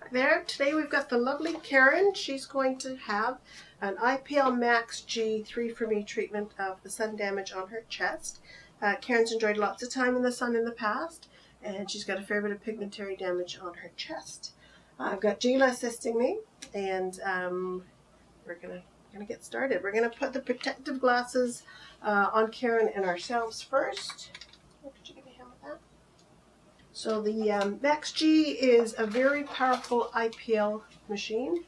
back there. Today we've got the lovely Karen. She's going to have an IPL Max G 3ForMe treatment of the sun damage on her chest. Karen's enjoyed lots of time in the sun in the past, and she's got a fair bit of pigmentary damage on her chest. I've got Gila assisting me, and we're gonna get started. We're gonna put the protective glasses on Karen and ourselves first. Could you give me a hand with that? So the Max G is a very powerful IPL machine.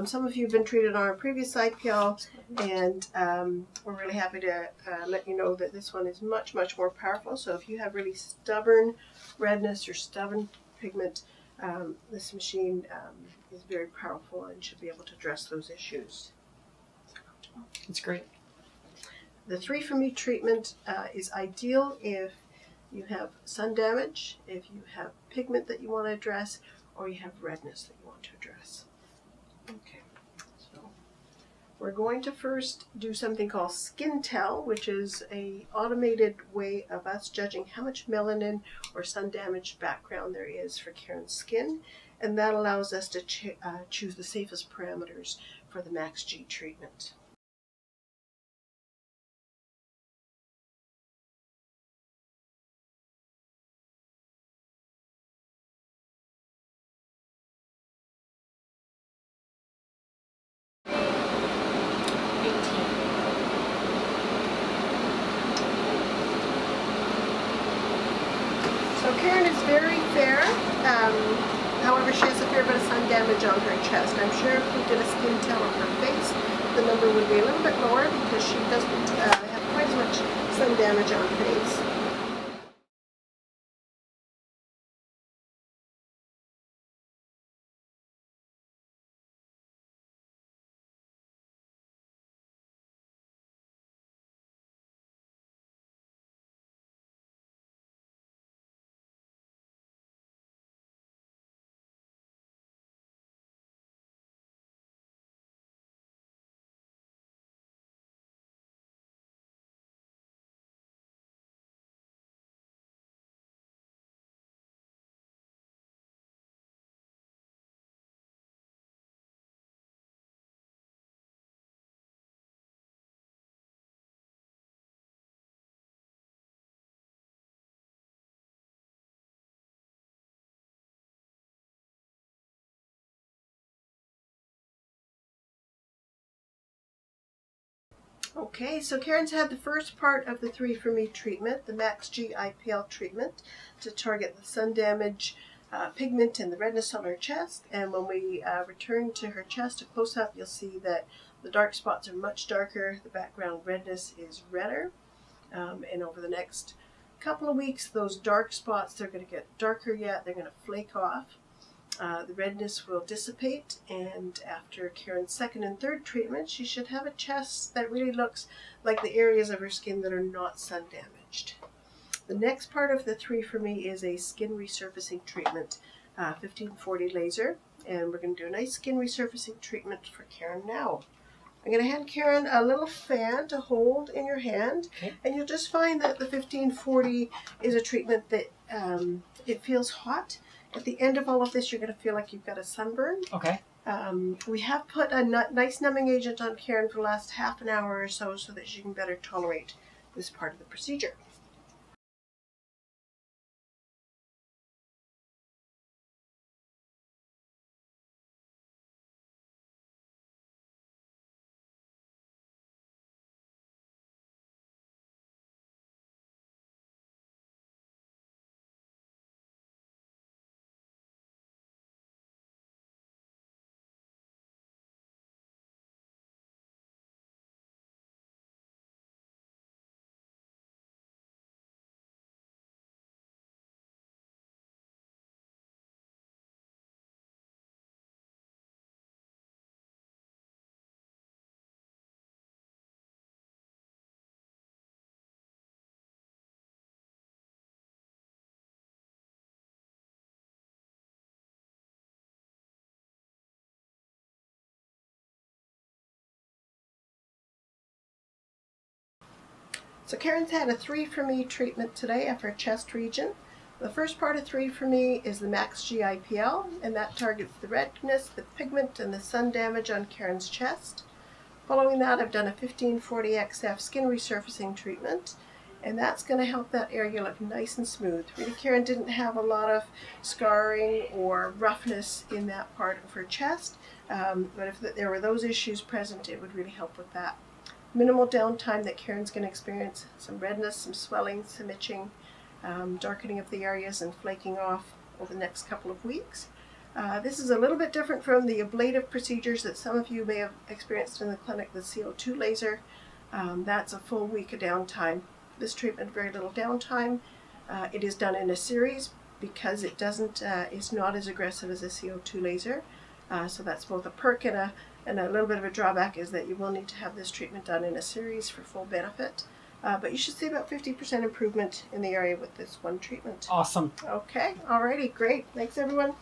Some of you have been treated on our previous IPL, and we're really happy to let you know that this one is much, much more powerful. So if you have really stubborn redness or stubborn pigment, this machine is very powerful and should be able to address those issues. It's great. The 3ForMe treatment is ideal if you have sun damage, if you have pigment that you want to address, or you have redness that you want to address. Okay, so we're going to first do something called Skin Tell, which is an automated way of us judging how much melanin or sun damaged background there is for Karen's skin, and that allows us to choose the safest parameters for the Max G treatment. So Karen is very fair, however she has a fair bit of sun damage on her chest. I'm sure if we did a skin tell on her face, the number would be a little bit lower because she doesn't have quite as much sun damage on her face. Okay, so Karen's had the first part of the 3ForMe treatment, the Max G IPL treatment, to target the sun damage, pigment, and the redness on her chest. And when we return to her chest, a close-up, you'll see that the dark spots are much darker, the background redness is redder, and over the next couple of weeks, those dark spots, they're going to get darker yet, they're going to flake off. The redness will dissipate, and after Karen's second and third treatment, she should have a chest that really looks like the areas of her skin that are not sun damaged. The next part of the 3ForMe is a skin resurfacing treatment, 1540 laser, and we're going to do a nice skin resurfacing treatment for Karen now. I'm going to hand Karen a little fan to hold in your hand, okay. And you'll just find that the 1540 is a treatment that it feels hot. At the end of all of this, you're going to feel like you've got a sunburn. Okay. We have put a nice numbing agent on Karen for the last half an hour or so that she can better tolerate this part of the procedure. So Karen's had a 3ForMe treatment today of her chest region. The first part of 3ForMe is the Max G IPL, and that targets the redness, the pigment, and the sun damage on Karen's chest. Following that, I've done a 1540XF skin resurfacing treatment, and that's going to help that area look nice and smooth. Really, Karen didn't have a lot of scarring or roughness in that part of her chest, but if there were those issues present, it would really help with that. Minimal downtime that Karen's going to experience, some redness, some swelling, some itching, darkening of the areas and flaking off over the next couple of weeks. This is a little bit different from the ablative procedures that some of you may have experienced in the clinic, the CO2 laser. That's a full week of downtime. This treatment, very little downtime. It is done in a series because it's not as aggressive as a CO2 laser. So that's both a perk and a little bit of a drawback, is that you will need to have this treatment done in a series for full benefit. But you should see about 50% improvement in the area with this one treatment. Awesome. Okay, alrighty, great. Thanks everyone.